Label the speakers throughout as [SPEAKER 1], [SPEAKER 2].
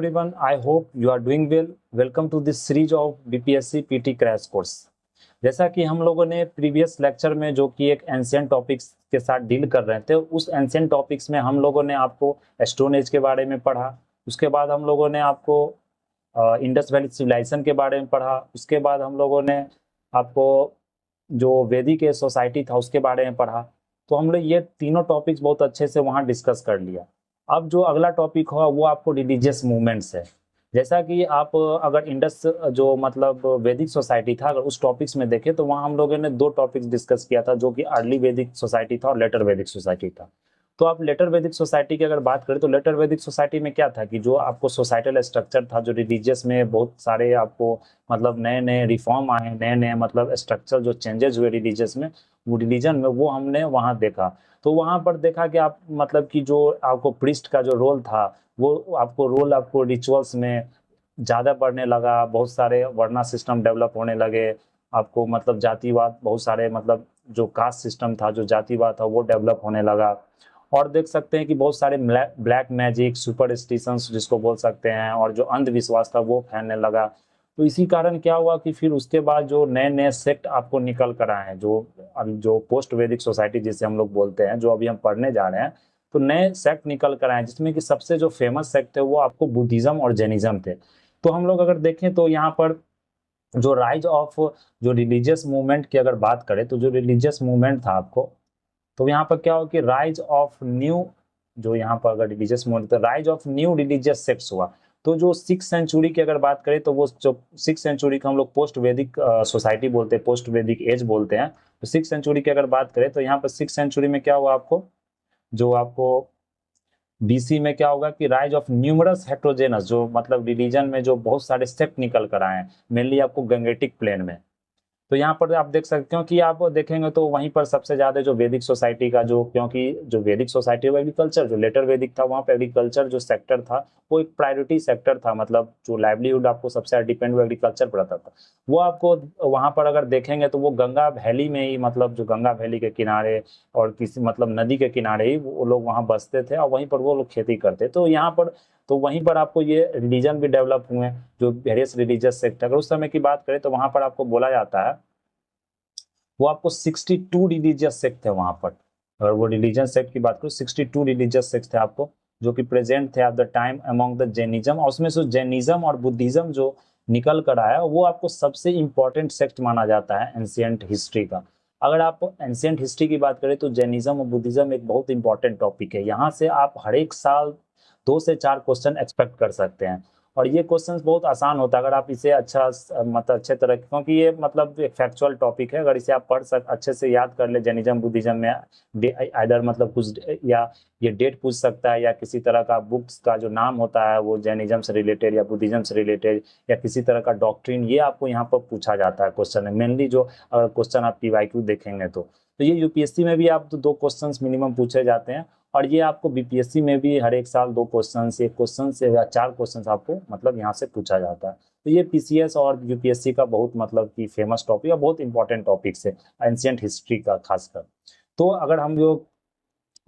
[SPEAKER 1] everyone. I hope you are doing well. Welcome to this series of BPSC PT crash course. जैसा कि हम लोगों ने previous lecture में जो कि एक एंशिएंट टॉपिक्स के साथ डील कर रहे थे, उस एंशिएंट टॉपिक्स में हम लोगों ने आपको स्टोन एज के बारे में पढ़ा। उसके बाद हम लोगों ने आपको इंडस वैली सिविलाइजेशन के बारे में पढ़ा। उसके बाद हम लोगों ने आपको जो वैदिक सोसाइटी था उसके बारे में पढ़ा। तो हम लोग ये तीनों टॉपिक्स बहुत अच्छे से वहाँ डिस्कस कर लिया। अब जो अगला टॉपिक होगा वो आपको रिलीजियस मूवमेंट्स है। जैसा कि आप अगर इंडस जो मतलब वैदिक सोसाइटी था, अगर उस टॉपिक्स में देखें तो वहाँ हम लोगों ने दो टॉपिक्स डिस्कस किया था, जो कि अर्ली वैदिक सोसाइटी था और लेटर वैदिक सोसाइटी था। तो आप लेटर वैदिक सोसाइटी की अगर बात करें तो लेटर वैदिक सोसाइटी में क्या था कि जो आपको सोसाइटल स्ट्रक्चर था, जो रिलीजियस में बहुत सारे आपको मतलब नए नए रिफॉर्म आए, नए नए मतलब स्ट्रक्चर जो चेंजेस हुए रिलीजियस में, वो रिलीजन में वो हमने वहाँ देखा। तो वहाँ पर देखा कि आप मतलब कि जो आपको प्रीस्ट का जो रोल था, वो आपको रिचुअल्स में ज़्यादा बढ़ने लगा। बहुत सारे वर्णा सिस्टम डेवलप होने लगे। आपको मतलब जातिवाद, बहुत सारे मतलब जो कास्ट सिस्टम था, जो जातिवाद था, वो डेवलप होने लगा। और देख सकते हैं कि बहुत सारे ब्लैक मैजिक, सुपरस्टिशंस जिसको बोल सकते हैं, और जो अंधविश्वास था वो फैलने लगा। तो इसी कारण क्या हुआ कि फिर उसके बाद जो नए नए सेक्ट आपको निकल कर आए हैं, जो पोस्ट वैदिक सोसाइटी जिसे हम लोग बोलते हैं, जो अभी हम पढ़ने जा रहे हैं, तो नए सेक्ट निकल कर आए, जिसमें कि सबसे जो फेमस सेक्ट थे वो आपको बुद्धिज्म और जैनिज्म थे। तो हम लोग अगर देखें तो यहाँ पर जो राइज ऑफ जो रिलीजियस मूवमेंट की अगर बात करें, तो जो रिलीजियस मूवमेंट था आपको, तो यहाँ पर क्या हो कि राइज ऑफ न्यू, जो यहाँ पर अगर रिलीजियस मूवमेंट, तो rise of new religious sects हुआ। तो जो 6th सेंचुरी की अगर बात करें तो वो जो 6th सेंचुरी का हम लोग पोस्ट वैदिक सोसाइटी बोलते हैं, पोस्ट वैदिक एज बोलते हैं। तो 6th सेंचुरी की अगर बात करें तो यहाँ पर 6th सेंचुरी में क्या हुआ आपको, जो आपको बीसी में क्या होगा कि राइज ऑफ न्यूमरस हेट्रोजेनस, जो मतलब रिलीजन में जो बहुत सारे सेक्ट निकल कर आए हैं, मेनली आपको गंगेटिक प्लेन में। तो यहाँ पर आप देख सकते हो कि आप देखेंगे तो वहीं पर सबसे ज्यादा जो वैदिक सोसाइटी का जो, क्योंकि जो वैदिक सोसाइटी वो एग्रीकल्चर, जो लेटर वैदिक था वहाँ पे एग्रीकल्चर जो सेक्टर था वो एक प्रायोरिटी सेक्टर था। मतलब जो लाइवलीहुड आपको सबसे ज्यादा डिपेंड वो एग्रीकल्चर पर रहता था। वो आपको वहाँ पर अगर देखेंगे तो वो गंगा वैली में ही, मतलब जो गंगा वैली के किनारे और किसी मतलब नदी के किनारे ही वो लोग वहाँ बसते थे और वहीं पर वो लोग खेती करते। तो यहाँ पर तो वहीं पर आपको ये रिलीजन भी डेवलप हुए, जो वेरियस रिलीजियस सेक्ट। अगर उस समय की बात करें तो वहां पर आपको बोला जाता है, वो आपको 62 रिलीजियस सेक्ट थे वहां पर। अगर वो रिलीजन सेक्ट की बात करो, 62 रिलीजियस सेक्ट थे आपको, जो कि प्रेजेंट थे at the time among the Jainism. और उसमें से जैनिज्म और बुद्धिज्म जो निकल कर आया, वो आपको सबसे इंपॉर्टेंट सेक्ट माना जाता है एंशिएंट हिस्ट्री का। अगर आप एंशिएंट हिस्ट्री की बात करें तो जैनिज्म और बुद्धिज्म एक बहुत इंपॉर्टेंट टॉपिक है। यहाँ से आप हर एक साल 2 से 4 क्वेश्चन एक्सपेक्ट कर सकते हैं। और ये क्वेश्चंस बहुत आसान होता है अगर आप इसे अच्छा मतलब अच्छे तरह, क्योंकि ये मतलब एक फैक्चुअल टॉपिक है। अगर इसे आप अच्छे से याद कर ले, जैनिज्म बुद्धिज्म में इधर मतलब कुछ या ये डेट पूछ सकता है, या किसी तरह का बुक्स का जो नाम होता है वो जैनिज्म से रिलेटेड या बुद्धिज्म से रिलेटेड, या किसी तरह का डॉक्ट्रिन, ये आपको यहाँ पर पूछा जाता है क्वेश्चन में। मेनली जो अगर क्वेश्चन आप पीवाईक्यू देखेंगे तो ये यूपीएससी में भी आप 2 क्वेश्चंस मिनिमम पूछे जाते हैं। और ये आपको बीपीएससी में भी हर एक साल 2 क्वेश्चन, 1 क्वेश्चन से या 4 क्वेश्चन आपको मतलब यहाँ से पूछा जाता है। तो ये पीसीएस और यूपीएससी का बहुत मतलब कि फेमस टॉपिक है, बहुत इंपॉर्टेंट टॉपिक्स है एंशिएंट हिस्ट्री का खासकर। तो अगर हम जो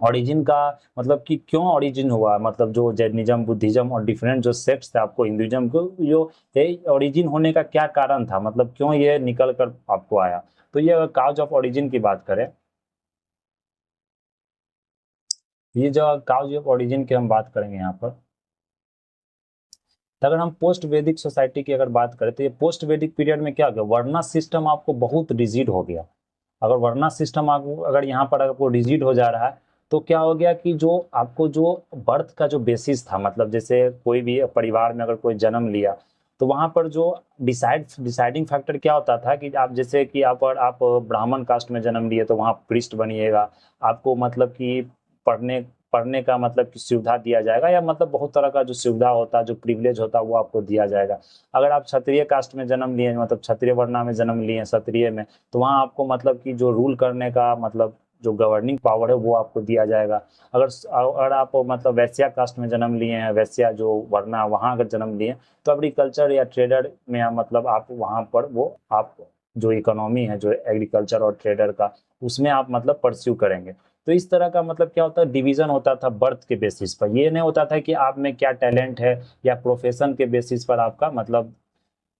[SPEAKER 1] ओरिजिन का मतलब कि क्यों ओरिजिन हुआ, मतलब जो जैनिज्म बुद्धिज्म और डिफरेंट जो सेक्ट्स थे आपको हिंदुइज्म को, जो ओरिजिन होने का क्या कारण था, मतलब क्यों ये निकल कर आपको आया। तो ये काउज ऑफ ओरिजिन की बात करें, ये जो काउज ऑफ ओरिजिन की हम बात करेंगे यहाँ पर, तो अगर हम पोस्ट वैदिक सोसाइटी की अगर बात करें तो ये पोस्ट वैदिक पीरियड में क्या हो गया, वर्ना सिस्टम आपको बहुत रिजिड हो गया। अगर वर्ना सिस्टम आपको अगर यहाँ पर आपको रिजिड हो जा रहा है, तो क्या हो गया कि जो आपको जो बर्थ का जो बेसिस था, मतलब जैसे कोई भी परिवार में अगर कोई जन्म लिया, तो वहां पर जो डिसाइडिंग फैक्टर क्या होता था कि आप जैसे कि आप ब्राह्मण कास्ट में जन्म लिए तो वहाँ प्रीस्ट बनिएगा। आपको मतलब कि पढ़ने पढ़ने का मतलब कि सुविधा दिया जाएगा, या मतलब बहुत तरह का जो सुविधा होता है, जो प्रिविलेज होता है, वो आपको दिया जाएगा। अगर आप क्षत्रिय कास्ट में जन्म लिए, मतलब क्षत्रिय वर्णा में जन्म लिए, क्षत्रिय में, तो वहाँ आपको मतलब कि जो रूल करने का मतलब जो गवर्निंग पावर है वो आपको दिया जाएगा। अगर आप मतलब वैश्या कास्ट में जन्म लिए हैं, वैश्या जो वर्णा, वहाँ अगर जन्म लिए, तो एग्रीकल्चर या ट्रेडर में मतलब आप वहाँ पर वो आप जो इकोनॉमी है, जो एग्रीकल्चर और ट्रेडर का, उसमें आप मतलब परस्यू करेंगे। तो तो इस तरह का मतलब क्या होता है, डिवीजन होता था बर्थ के बेसिस पर। ये नहीं होता था कि आप में क्या टैलेंट है या प्रोफेशन के बेसिस पर आपका मतलब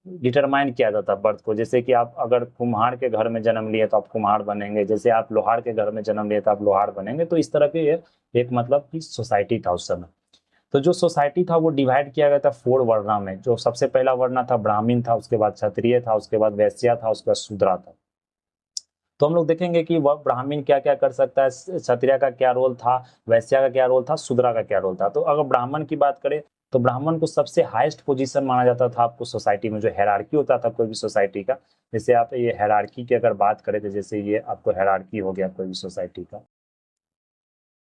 [SPEAKER 1] डिटरमाइन किया जाता बर्थ को। जैसे कि आप अगर कुम्हार के घर में जन्म लिए तो आप कुम्हार बनेंगे, जैसे आप लोहार के घर में जन्म लिए तो आप लोहार बनेंगे। तो इस तरह के ये एक मतलब की सोसाइटी था उस समय। तो जो सोसाइटी था वो डिवाइड किया गया था 4 वर्णा में। जो सबसे पहला वर्णा था ब्राह्मण था, उसके बाद क्षत्रिय था, उसके बाद वैश्य था, उसके बाद शूद्रा था। तो हम लोग देखेंगे कि वह ब्राह्मण क्या क्या कर सकता है, क्षत्रिय का क्या रोल था, वैश्य का क्या रोल था, शूद्रा का क्या रोल था। तो अगर ब्राह्मण की बात करें तो ब्राह्मण को सबसे हाईएस्ट पोजीशन माना जाता था आपको सोसाइटी में। जो हेरार्की होता था कोई भी सोसाइटी का, जैसे आप ये हेरार्की की अगर बात करें तो जैसे ये आपको हेरार्की हो गया कोई भी सोसाइटी का,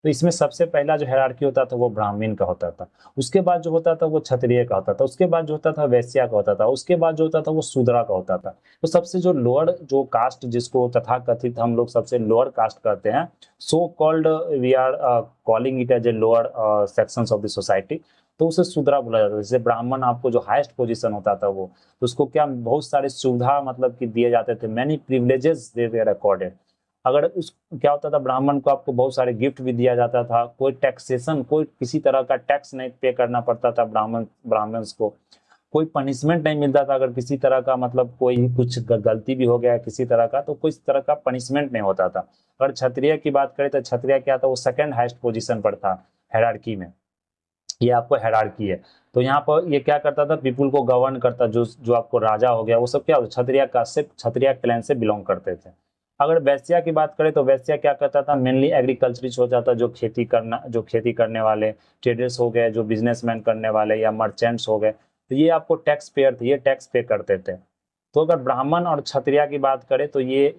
[SPEAKER 1] तो इसमें सबसे पहला जो हायरार्की होता था वो ब्राह्मण का होता था। उसके बाद जो होता था वो क्षत्रिय का होता था। उसके बाद जो होता था वैश्य का होता था। उसके बाद जो होता था वो शूद्रा का होता था। तो सबसे जो लोअर जो कास्ट, जिसको तथा कथित हम लोग सबसे लोअर कास्ट कहते हैं, so called we are calling it as a lower sections of the society, तो उसे शूद्रा बोला जाता है। जैसे ब्राह्मण आपको जो हाईएस्ट पोजीशन होता था वो, तो उसको क्या बहुत सारे सुविधा मतलब कि दिए जाते थे, many privileges they were accorded. अगर उस क्या होता था, ब्राह्मण को आपको बहुत सारे गिफ्ट भी दिया जाता था। कोई टैक्सेशन, कोई किसी तरह का टैक्स नहीं पे करना पड़ता था ब्राह्मण्स को। कोई पनिशमेंट नहीं मिलता था अगर किसी तरह का मतलब कोई कुछ गलती भी हो गया किसी तरह का, तो कोई तरह का पनिशमेंट नहीं होता था। अगर क्षत्रिय की बात करें तो क्षत्रिय क्या था, वो सेकंड हाईएस्ट पोजीशन पर था हायरार्की में। ये आपको हायरार्की है। तो यहाँ पर ये क्या करता था, पीपुल को गवर्न करता। जो जो आपको राजा हो गया वो सब क्या क्षत्रिय कास्ट से, क्षत्रिय क्लैन से बिलोंग करते थे। अगर वैश्या की बात करें तो वैश्या क्या करता था, मेनली एग्रीकल्चरिस्ट हो जाता। जो खेती करने वाले ट्रेडर्स हो गए, जो बिजनेसमैन करने वाले या मर्चेंट्स हो गए, तो ये आपको टैक्स पेयर थे, ये टैक्स पे करते थे। तो अगर ब्राह्मण और क्षत्रिय की बात करें तो ये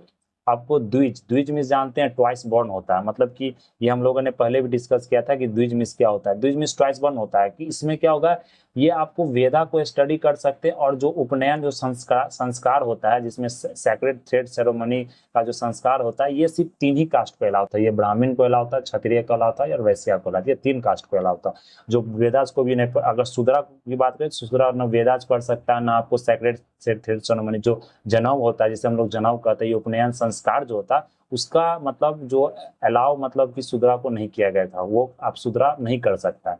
[SPEAKER 1] आपको द्विज, द्विज मीन्स जानते हैं ट्वाइस बॉर्न होता है। मतलब कि ये हम लोगों ने पहले भी डिस्कस किया था कि द्विज मीन्स क्या होता है। द्विज मीन्स ट्वाइस बॉर्न होता है कि इसमें क्या होगा, ये आपको वेदा को स्टडी कर सकते हैं, और जो उपनयन जो संस्कार संस्कार होता है, जिसमें सैक्रेड थ्रेड सेरेमनी का जो संस्कार होता है, ये सिर्फ 3 ही कास्ट को अलाउ था। ये ब्राह्मण को अलाउ था, क्षत्रिय को अलाउ था और वैश्य को अलाउ था। ये 3 कास्ट को अलाउ था। जो वेदास को भी नहीं, अगर शूद्रा की बात करें तो शूद्रा न वेदास पढ़ सकता है, ना आपको सैक्रेड थ्रेड सेरेमनी जो जनेऊ होता है, जिसे हम लोग जनेऊ कहते हैं, ये उपनयन संस्कार जो होता है उसका मतलब जो अलाउ मतलब कि शूद्रा को नहीं किया गया था, वो आप शूद्रा नहीं कर सकता है।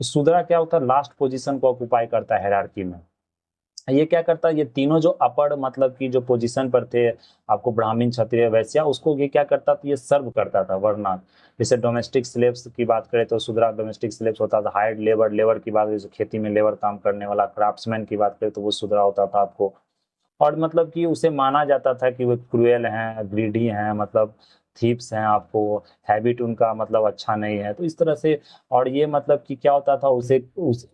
[SPEAKER 1] तो शूद्रा क्या होता है, लास्ट पोजीशन को ऑक्युपाई करता है हायरार्की में। ये क्या करता है, ये तीनों जो अपर मतलब की जो पोजीशन पर थे आपको ब्राह्मण क्षत्रिय वैश्य, उसको ये क्या करता था, ये सर्व करता था वरना। जैसे डोमेस्टिक स्लेव्स की बात करें तो शूद्रा डोमेस्टिक स्लेव्स होता था। हायर्ड लेबर, लेबर की बात जैसे खेती में लेबर काम करने वाला, क्राफ्ट्समैन की बात करें तो वो शूद्रा होता था आपको। और मतलब कि उसे माना जाता था कि वो क्रूएल हैं, ग्रीडी हैं, मतलब थीप्स हैं, आपको हैबिट उनका मतलब अच्छा नहीं है, तो इस तरह से। और ये मतलब कि क्या होता था, उसे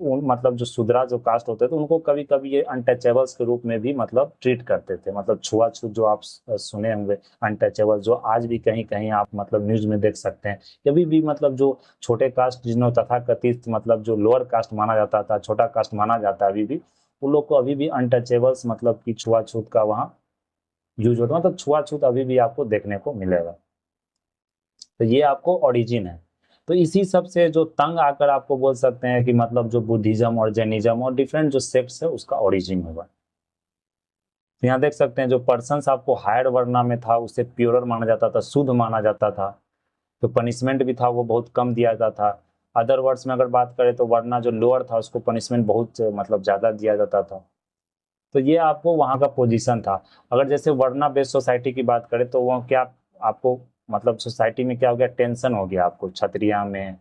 [SPEAKER 1] मतलब जो शूद्रा जो कास्ट होते थे उनको कभी कभी ये अनटचेबल्स के रूप में भी मतलब ट्रीट करते थे। मतलब छुआछूत जो आप सुने होंगे, अनटचेबल, जो आज भी कहीं कहीं आप मतलब न्यूज में देख सकते हैं। कभी भी मतलब जो छोटे कास्ट जिन्हों तथाकथित मतलब जो लोअर कास्ट माना जाता था, छोटा कास्ट माना जाता है अभी भी, उन लोग को अभी भी अनटचेबल्स मतलब कि छुआछूत का वहाँ यूज होता है। मतलब छुआछूत अभी भी आपको देखने को मिलेगा। तो ये आपको ओरिजिन है। तो इसी सब से जो तंग आकर आपको बोल सकते हैं कि मतलब जो बुद्धिज्म और जैनिज्म और डिफरेंट जो सेक्ट्स है उसका ओरिजिन होगा। तो यहाँ देख सकते हैं जो पर्सन्स आपको हायर वर्ना में था उसे प्योरर माना जाता था, शुद्ध माना जाता था। तो पनिशमेंट भी था वो बहुत कम दिया जाता था। अदर वर्ड्स में अगर बात करें तो वरना जो लोअर था उसको पनिशमेंट बहुत मतलब ज्यादा दिया जाता था। तो ये आपको वहाँ का पोजीशन था। अगर जैसे वर्ना बेस्ड सोसाइटी की बात करें तो वो क्या आपको मतलब सोसाइटी में क्या हो गया, टेंशन हो गया आपको क्षत्रिय में,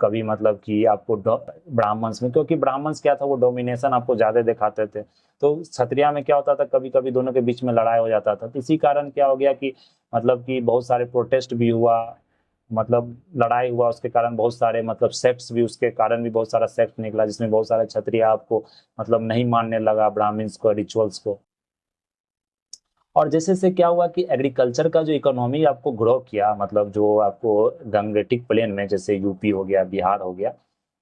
[SPEAKER 1] कभी मतलब कि आपको ब्राह्मण्स में, क्योंकि ब्राह्मण्स क्या था वो डोमिनेशन आपको ज्यादा दिखाते थे। तो क्षत्रिय में क्या होता था, कभी कभी दोनों के बीच में लड़ाई हो जाता था। तो इसी कारण क्या हो गया कि मतलब कि बहुत सारे प्रोटेस्ट भी हुआ, मतलब लड़ाई हुआ, उसके कारण बहुत सारे मतलब सेक्ट्स भी, उसके कारण भी बहुत सारा सेक्ट निकला जिसमें बहुत सारे क्षत्रिय आपको मतलब नहीं मानने लगा ब्राह्मण्स को, रिचुअल्स को। और जैसे से क्या हुआ कि एग्रीकल्चर का जो इकोनॉमी आपको ग्रो किया, मतलब जो आपको गंगेटिक प्लेन में जैसे यूपी हो गया, बिहार हो गया,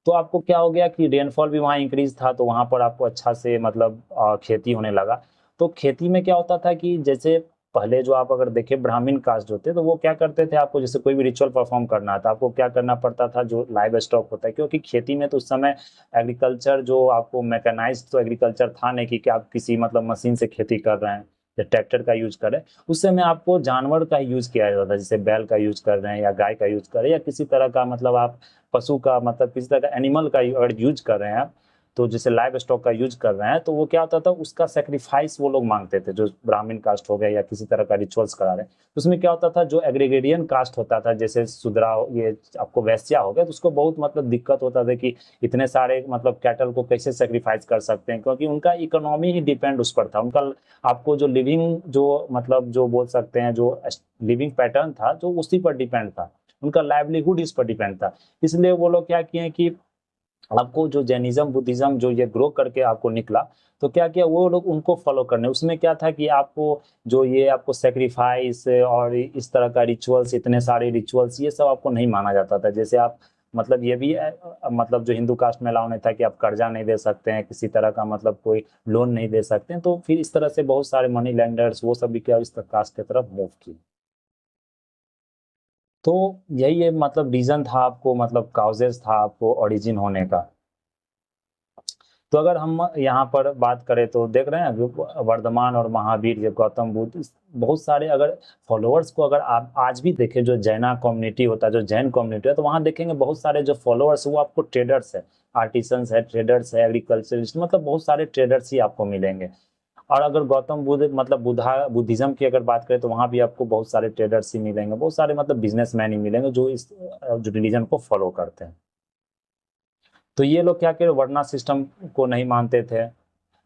[SPEAKER 1] तो आपको क्या हो गया कि रेनफॉल भी वहाँ इंक्रीज था, तो वहाँ पर आपको अच्छा से मतलब खेती होने लगा। तो खेती में क्या होता था कि जैसे पहले जो आप अगर देखें ब्राह्मण कास्ट जो थे तो वो क्या करते थे, आपको जैसे कोई भी रिचुअल परफॉर्म करना था आपको क्या करना पड़ता था, जो लाइव स्टॉक होता है, क्योंकि खेती में तो उस समय एग्रीकल्चर जो आपको मैकेनाइज्ड तो एग्रीकल्चर था नहीं कि आप किसी मतलब मशीन से खेती कर रहे हैं। जो ट्रैक्टर का यूज कर रहे हैं, उस समय आपको जानवर का यूज किया जाता था, जैसे बैल का यूज कर रहे हैं या गाय का यूज कर रहे हैं या किसी तरह का मतलब आप पशु का मतलब किसी तरह का एनिमल का अगर यूज कर रहे हैं, तो जैसे लाइव स्टॉक का यूज कर रहे हैं, तो वो क्या होता था, उसका सेक्रीफाइस वो लोग मांगते थे, जो ब्राह्मण कास्ट हो गया या किसी तरह का रिचुअल्स करा रहे हैं। तो उसमें क्या होता था, जो एग्रीगेरियन कास्ट होता था, जैसे शूद्रा, ये आपको वैश्या हो गया, तो उसको बहुत मतलब दिक्कत होता था कि इतने सारे मतलब कैटल को कैसे सेक्रीफाइस कर सकते हैं, क्योंकि उनका इकोनॉमी ही डिपेंड उस पर था। उनका आपको जो लिविंग जो मतलब जो बोल सकते हैं जो लिविंग पैटर्न था, जो उसी पर डिपेंड था, उनका लाइवलीहुड इस पर डिपेंड था। इसलिए वो लोग क्या किए कि आपको जो जैनिज्म बुद्धिज्म जो ये ग्रो करके आपको निकला, तो क्या किया वो लोग उनको फॉलो करने, उसमें क्या था कि आपको जो ये आपको सेक्रीफाइस और इस तरह का रिचुअल्स, इतने सारे रिचुअल्स, ये सब आपको नहीं माना जाता था। जैसे आप मतलब ये भी मतलब जो हिंदू कास्ट में अलाउ नहीं था कि आप कर्जा नहीं दे सकते हैं, किसी तरह का मतलब कोई लोन नहीं दे सकते हैं, तो फिर इस तरह से बहुत सारे मनी लेंडर्स वो सब भी क्या इस कास्ट की तरफ मूव किए। तो यही ये मतलब रीजन था आपको, मतलब काउजेस था आपको ओरिजिन होने का। तो अगर हम यहाँ पर बात करें तो देख रहे हैं जो वर्धमान और महावीर, जो गौतम बुद्ध, बहुत सारे अगर फॉलोअर्स को अगर आप आज भी देखें, जो जैना कम्युनिटी होता है, जो जैन कम्युनिटी है, तो वहाँ देखेंगे बहुत सारे जो फॉलोअर्स वो आपको ट्रेडर्स है, आर्टिसंस है, ट्रेडर्स है, एग्रीकल्चरिस्ट, मतलब बहुत सारे ट्रेडर्स ही आपको मिलेंगे। और अगर गौतम बुद्ध मतलब बुद्धिज्म की अगर बात करें, तो वहाँ भी आपको बहुत सारे ट्रेडर्स ही मिलेंगे, बहुत सारे मतलब बिजनेसमैन ही मिलेंगे जो इस जो रिलीजन को फॉलो करते हैं। तो ये लोग क्या करे, वर्ना सिस्टम को नहीं मानते थे,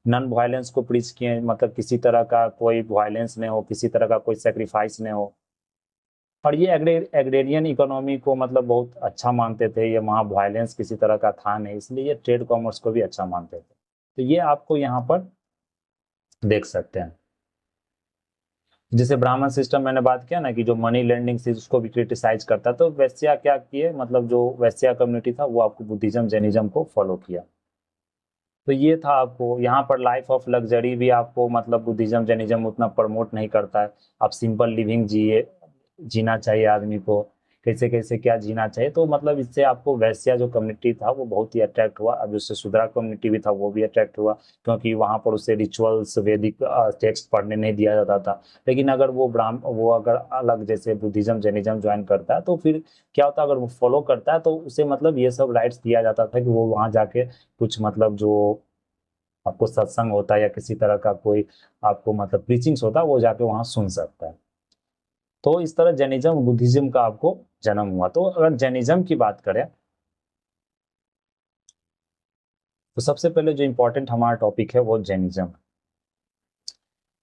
[SPEAKER 1] नॉन वायलेंस को प्रीच किए, मतलब किसी तरह का कोई वायलेंस नहीं हो, किसी तरह का कोई सेक्रीफाइस नहीं हो। और ये एग्रेरियन इकोनॉमी को मतलब बहुत अच्छा मानते थे, ये वहाँ वायलेंस किसी तरह का था नहीं, इसलिए ये ट्रेड कॉमर्स को भी अच्छा मानते थे। तो ये आपको यहाँ पर देख सकते हैं। जैसे ब्राह्मण सिस्टम मैंने बात किया ना कि जो मनी लेंडिंग से उसको भी क्रिटिसाइज करता, तो वैश्या क्या किए, मतलब जो वैश्या कम्युनिटी था वो आपको बुद्धिज्म जैनिज्म को फॉलो किया। तो ये था आपको यहाँ पर लाइफ ऑफ लग्जरी भी आपको मतलब बुद्धिज्म जैनिज्म उतना प्रमोट नहीं करता है। आप सिंपल लिविंग जिए, जीना चाहिए आदमी को, कैसे कैसे क्या जीना चाहिए। तो मतलब इससे आपको वैश्या जो कम्युनिटी था वो बहुत ही अट्रैक्ट हुआ। अब उससे शूद्रा कम्युनिटी भी था वो भी अट्रैक्ट हुआ, क्योंकि वहाँ पर उसे रिचुअल्स वैदिक टेक्स्ट पढ़ने नहीं दिया जाता था। लेकिन अगर वो अगर अलग जैसे बुद्धिज्म जैनिज्म ज्वाइन करता है, तो फिर क्या होता है, अगर वो फॉलो करता है तो उसे मतलब ये सब राइट्स दिया जाता था कि वो वहाँ जाके कुछ मतलब जो आपको सत्संग होता है या किसी तरह का कोई आपको मतलब प्रीचिंग्स होता है, वो जाके वहाँ सुन सकता है। तो इस तरह जैनिज्म बुद्धिज्म का आपको जन्म हुआ। तो अगर जैनिज्म की बात करें, तो सबसे पहले जो इम्पोर्टेंट हमारा टॉपिक है वो जैनिज्म।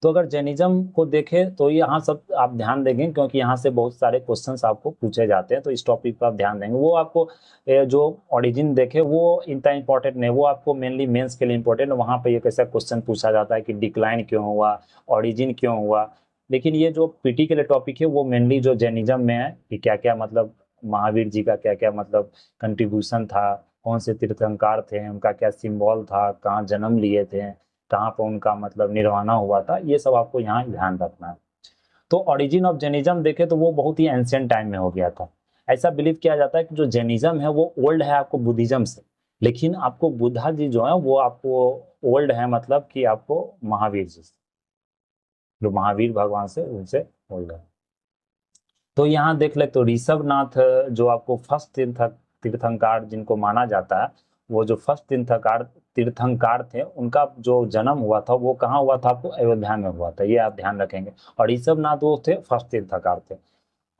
[SPEAKER 1] तो अगर जैनिज्म को देखें तो यहाँ सब आप ध्यान देंगे, क्योंकि यहाँ से बहुत सारे क्वेश्चंस आपको पूछे जाते हैं, तो इस टॉपिक पर आप ध्यान देंगे। वो आपको जो ओरिजिन देखे वो इतना इंपॉर्टेंट नहीं, वो आपको मेनली मेंस के लिए इंपॉर्टेंट है। वहाँ पे एक ऐसा क्वेश्चन पूछा जाता है कि डिक्लाइन क्यों हुआ, ओरिजिन क्यों हुआ। लेकिन ये जो पीटी के लिए टॉपिक है वो मेनली जो जैनिज्म में है कि क्या क्या मतलब महावीर जी का क्या क्या मतलब कंट्रीब्यूशन था, कौन से तीर्थंकर थे, उनका क्या सिंबल था, कहाँ जन्म लिए थे, कहाँ पर उनका मतलब निर्वाणा हुआ था, ये सब आपको यहाँ ध्यान रखना है। तो ओरिजिन ऑफ जैनिज्म देखे तो वो बहुत ही एंशियंट टाइम में हो गया था। ऐसा बिलीव किया जाता है कि जो जैनिज्म है वो ओल्ड है आपको बुद्धिज्म से, लेकिन आपको बुद्धा जी जो है वो आपको ओल्ड है, मतलब कि आपको महावीर जी से, जो महावीर भगवान से उनसे ओल्ड है। तो यहाँ देख ले तो ऋषभनाथ जो आपको फर्स्ट तीर्थंकार जिनको माना जाता है, वो जो फर्स्ट तीर्थंकार थे, उनका जो जन्म हुआ था वो कहाँ हुआ था, आपको अयोध्या में हुआ था, ये आप ध्यान रखेंगे। और ऋषभनाथ वो थे फर्स्ट तीर्थंकार थे।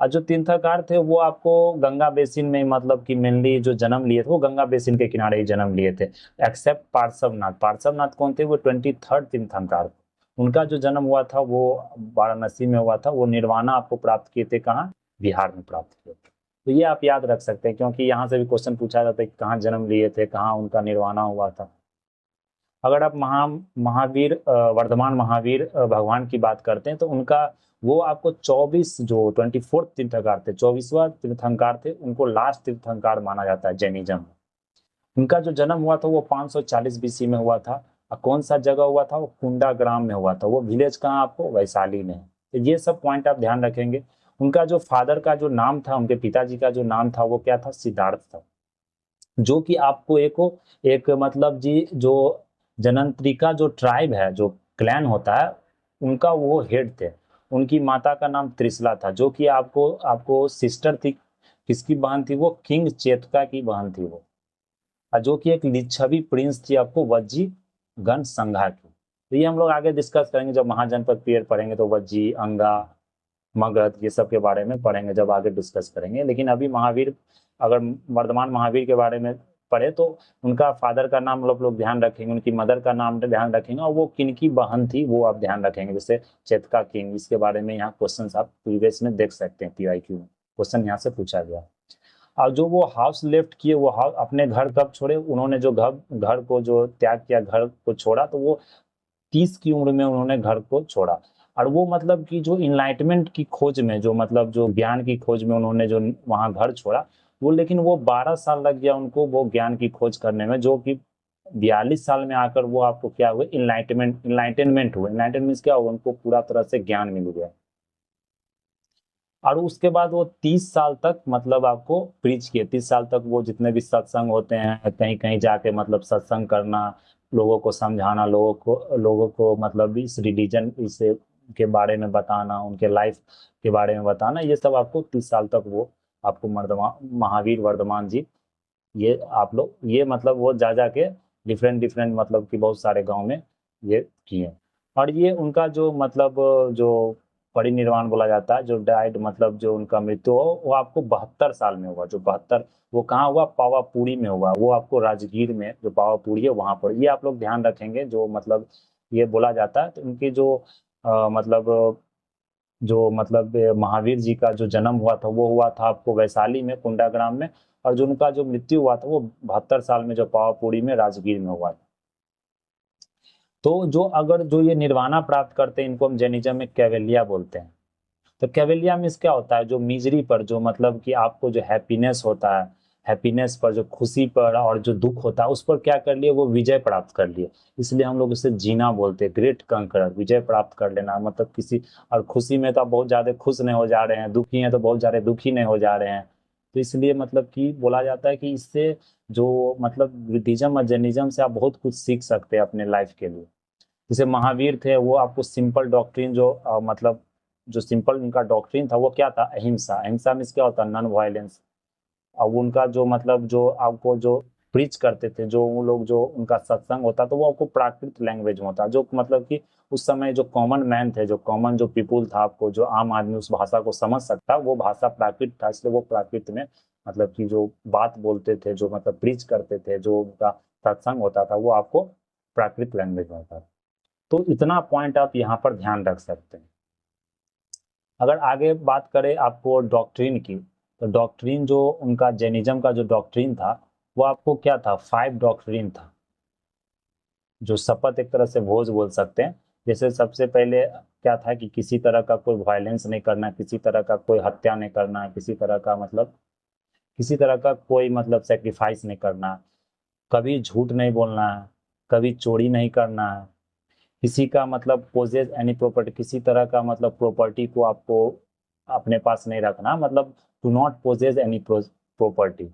[SPEAKER 1] और जो तीर्थंकार थे वो आपको गंगा बेसिन में मतलब कि मेनली जो जन्म लिए थे वो गंगा बेसिन के किनारे ही जन्म लिए थे, एक्सेप्ट पार्श्वनाथ। पार्श्वनाथ कौन थे, वो 23rd तीर्थंकार थे। उनका जो जन्म हुआ था वो वाराणसी में हुआ था। वो निर्वाणा आपको प्राप्त किए थे कहाँ, बिहार में प्राप्त किए थे। तो ये आप याद रख सकते हैं, क्योंकि यहाँ से भी क्वेश्चन पूछा जाता है कि कहाँ जन्म लिए थे, कहाँ उनका निर्वाणा हुआ था। अगर आप महावीर वर्धमान महावीर भगवान की बात करते हैं, तो उनका वो आपको 24 जो 24th तीर्थंकार थे, 24वां तीर्थंकार थे, उनको लास्ट तीर्थंकार माना जाता है जैनिज्म में। उनका जो जन्म हुआ था वो 540 बीसी में हुआ था। और कौन सा जगह हुआ था, वो कुंडा ग्राम में हुआ था। वो विलेज कहाँ, आपको वैशाली में है। तो ये सब पॉइंट आप ध्यान रखेंगे। उनका जो फादर का जो नाम था, उनके पिताजी का जो नाम था वो क्या था, सिद्धार्थ था। जो कि आपको एक मतलब जी जो जनंत्रिका जो ट्राइब है, जो क्लैन होता है, उनका वो हेड थे। उनकी माता का नाम त्रिशला था, जो कि आपको आपको सिस्टर थी। किसकी बहन थी वो? किंग चेतका की बहन थी वो, और जो कि एक लिच्छवी प्रिंस थी आपको वज्जी गण संघा की। तो ये हम लोग आगे डिस्कस करेंगे जब महाजनपद पीरियड पढ़ेंगे, तो वज्जी, अंगा, मगध, ये सब के बारे में पढ़ेंगे जब आगे डिस्कस करेंगे। लेकिन अभी महावीर, अगर वर्धमान महावीर के बारे में पढ़े तो उनका फादर का नाम लोग ध्यान रखेंगे, उनकी मदर का नाम ध्यान रखेंगे, और वो किनकी बहन थी वो आप ध्यान रखेंगे, जैसे चेतका किंग। इसके बारे में यहाँ क्वेश्चन आप प्रीवियस में देख सकते हैं, PYQ में क्वेश्चन यहाँ से पूछा गया। और जो वो हाउस लेफ्ट किए, वो हाउस अपने घर कब छोड़े? उन्होंने जो घर घर को जो त्याग किया, घर को छोड़ा, तो वो 30 की उम्र में उन्होंने घर को छोड़ा। और वो मतलब कि जो इनलाइटमेंट की खोज में, जो मतलब जो ज्ञान की खोज में उन्होंने जो वहाँ घर छोड़ा, वो लेकिन वो 12 साल लग गया उनको वो ज्ञान की खोज करने में, जो कि 42 साल में आकर वो आपको क्या हुए? इनलाइटनमेंट हुए। इनलाइटनमेंट क्या हुआ? उनको पूरा तरह से ज्ञान मिल गया। और उसके बाद वो 30 साल तक मतलब आपको प्रीच किए। 30 साल तक वो जितने भी सत्संग होते हैं, कहीं कहीं जाके मतलब सत्संग करना, लोगों को समझाना, लोगों को मतलब इस रिलीजन इसे के बारे में बताना, उनके लाइफ के बारे में बताना, ये सब आपको 30 साल तक वो आपको महावीर वर्धमान जी, ये आप लोग ये मतलब वो जा जाके डिफरेंट डिफरेंट मतलब कि बहुत सारे गांव में ये किए। और ये उनका जो मतलब जो परिनिर्वाण बोला जाता है, जो डाइड मतलब जो उनका मृत्यु हो, वो आपको 72 साल में हुआ। जो 72, वो कहाँ हुआ? पावापुरी में हुआ। वो आपको राजगीर में जो पावापुरी है वहां पर। ये आप लोग ध्यान रखेंगे, जो मतलब ये बोला जाता है। तो उनकी जो मतलब महावीर जी का जो जन्म हुआ था वो हुआ था आपको वैशाली में, कुंडाग्राम में। और जो उनका जो मृत्यु हुआ था वो 72 साल में जो पावापुरी में राजगीर में हुआ था। तो जो अगर जो ये निर्वाणा प्राप्त करते हैं, इनको हम जैनिज्म में कैवेलिया बोलते हैं। तो कैवेलिया मीन्स क्या होता है? जो मिजरी पर, जो मतलब कि आपको जो हैप्पीनेस होता है, हैप्पीनेस पर, जो खुशी पर और जो दुख होता है उस पर क्या कर लिए? वो विजय प्राप्त कर लिए। इसलिए हम लोग उसे जीना बोलते हैं, ग्रेट कंकरर, विजय प्राप्त कर लेना मतलब किसी। और खुशी में तो आप बहुत ज्यादा खुश नहीं हो जा रहे हैं, दुखी हैं तो बहुत ज्यादा दुखी नहीं हो जा रहे हैं। तो इसलिए मतलब कि बोला जाता है कि इससे जो मतलब बुद्धिज्म और जैनिज्म से आप बहुत कुछ सीख सकते हैं अपने लाइफ के लिए। जैसे महावीर थे, वो आपको सिंपल डॉक्ट्रिन जो मतलब जो सिंपल उनका डॉक्ट्रिन था वो क्या था? अहिंसा। अहिंसा मीन्स क्या होता है? Non violence. अब उनका जो मतलब जो आपको जो प्रीच करते थे, जो वो लोग, जो उनका सत्संग होता तो वो आपको प्राकृत लैंग्वेज में होता, जो मतलब कि उस समय जो कॉमन मैन थे, जो कॉमन जो पीपुल था, आपको जो आम आदमी उस भाषा को समझ सकता, वो भाषा प्राकृत था। इसलिए वो प्राकृत में मतलब कि जो बात बोलते थे, जो मतलब प्रीच करते थे, जो उनका सत्संग होता था वो आपको प्राकृत लैंग्वेज में होता। तो इतना पॉइंट आप यहाँ पर ध्यान रख सकते हैं। अगर आगे बात करें आपको डॉक्ट्रिन की, तो डॉक्ट्रिन जो उनका जैनिज्म का जो डॉक्ट्रिन था वो आपको क्या था? 5 डॉक्ट्रिन था, जो शपथ एक तरह से भोज बोल सकते हैं। जैसे सबसे पहले क्या था कि किसी तरह का कोई वायलेंस नहीं करना, किसी तरह का कोई हत्या नहीं करना, किसी तरह का मतलब किसी तरह का कोई मतलब सेक्रीफाइस नहीं करना, कभी झूठ नहीं बोलना, कभी चोरी नहीं करना, किसी का मतलब पोजेस एनी प्रॉपर्टी, किसी तरह का मतलब प्रॉपर्टी को आपको अपने पास नहीं रखना, मतलब to not possess any property.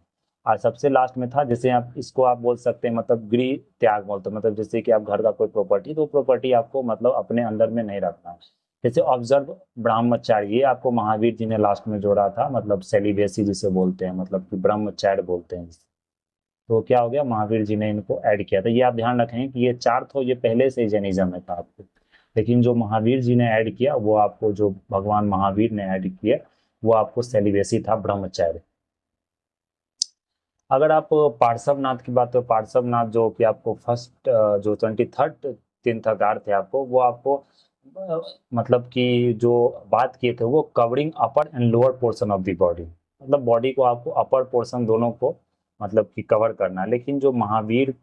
[SPEAKER 1] और सबसे लास्ट में था, जैसे आप इसको आप बोल सकते हैं मतलब गृह त्याग बोलते हैं, मतलब जैसे कि आप घर का कोई प्रॉपर्टी, तो प्रॉपर्टी आपको मतलब अपने अंदर में नहीं रखना। जैसे ऑब्जर्व ब्रह्मचार्य, ये आपको महावीर जी ने लास्ट में जोड़ा था, मतलब सेलिबेसी जिसे बोलते हैं, मतलब कि ब्रह्मचार्य बोलते हैं। तो क्या हो गया? महावीर जी ने इनको ऐड किया था। ये आप ध्यान रखें कि ये 4 तो ये पहले से ही जैनिज्म में था आपको, लेकिन जो महावीर जी ने ऐड किया वो आपको, जो भगवान महावीर ने ऐड किया वो आपको सेलिबेसी था, ब्रह्मचार्य। अगर आप पार्श्वनाथ की बात, तो पार्श्वनाथ जो कि आपको फर्स्ट जो 23rd तीर्थंकर थे आपको, वो आपको मतलब कि जो बात किए थे वो covering upper and lower portion of the body, मतलब बॉडी को आपको अपर पोर्शन दोनों को मतलब कि कवर करना। लेकिन जो महावीर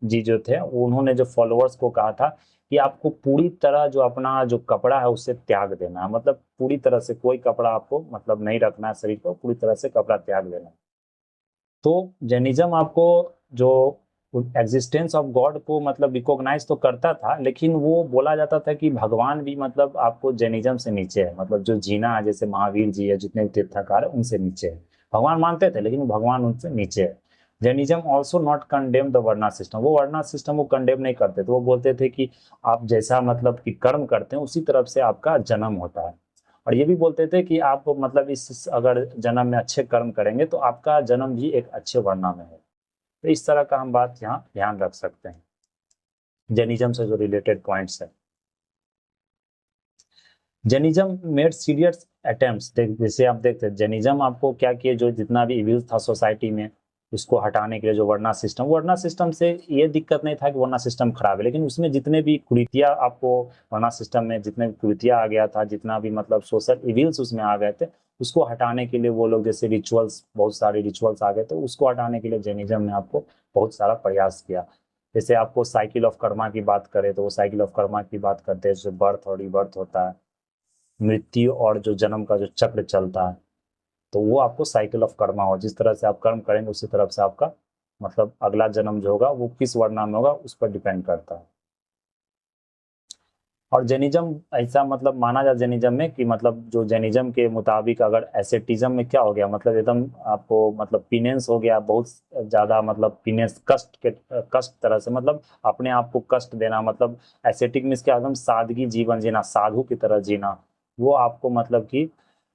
[SPEAKER 1] जी जो थे उन्होंने जो फॉलोअर्स को कहा था कि आपको पूरी तरह जो अपना जो कपड़ा है उससे त्याग देना है, मतलब पूरी तरह से कोई कपड़ा आपको मतलब नहीं रखना है शरीर को, पूरी तरह से कपड़ा त्याग देना है। तो जैनिज्म आपको जो एग्जिस्टेंस ऑफ गॉड को मतलब रिकॉग्नाइज तो करता था, लेकिन वो बोला जाता था कि भगवान भी मतलब आपको जैनिज्म से नीचे है, मतलब जो जीना है, जैसे महावीर जी है, जितने भी तीर्थंकर है उनसे नीचे है। भगवान मानते थे लेकिन भगवान उनसे नीचे है। Jainism also not condemn the varna system, वो वर्ना सिस्टम वो कंडेम नहीं करते थे, वो बोलते थे कि आप जैसा मतलब कि कर्म करते हैं उसी तरफ से आपका जन्म होता है। और ये भी बोलते थे कि आप मतलब इस अगर जन्म में अच्छे कर्म करेंगे तो आपका जन्म भी एक अच्छे वर्णा में है। तो इस तरह का हम बात यहाँ ध्यान रख सकते हैं जैनिज्म से जो रिलेटेड पॉइंट्स है। जैनिज्म मेड सीरियस अटेम्प्ट्स, जैसे आप देखते हैं जैनिज्म आपको क्या किए, जो जितना भी इविल था सोसाइटी में उसको हटाने के लिए, जो वर्णा सिस्टम से ये दिक्कत नहीं था कि वर्णा सिस्टम खराब है, लेकिन उसमें जितने भी कुरीतियां आपको वर्णा सिस्टम में जितने भी कुरीतियां आ गया था, जितना भी मतलब सोशल इविल्स उसमें आ गए थे, उसको हटाने के लिए वो लोग जैसे रिचुअल्स, बहुत सारे रिचुअल्स आ गए थे, उसको हटाने के लिए जैनिज्म ने आपको बहुत सारा प्रयास किया। जैसे आपको साइकिल ऑफ कर्मा की बात करें तो वो साइकिल ऑफ कर्मा की बात करते हैं, जैसे बर्थ और रिबर्थ होता है, मृत्यु और जो जन्म का जो चक्र चलता है, तो वो आपको साइकिल ऑफ कर्मा हो, जिस तरह से आप कर्म करेंगे उसी तरफ से आपका मतलब अगला जन्म जो होगा वो किस वर्ण में होगा उस पर डिपेंड करता है। और जैनिज्म ऐसा मतलब माना जाए जैनिज्म में कि मतलब जो जैनिज्म के मुताबिक अगर एसेटिज्म में क्या हो गया, मतलब एकदम आपको मतलब पीनेंस हो गया, बहुत ज्यादा मतलब पीनेंस कष्ट के कष्ट तरह से, मतलब अपने आप को कष्ट देना, मतलब एसेटिक में इसके एकदम सादगी जीवन जीना, साधु की तरह जीना, वो आपको मतलब कि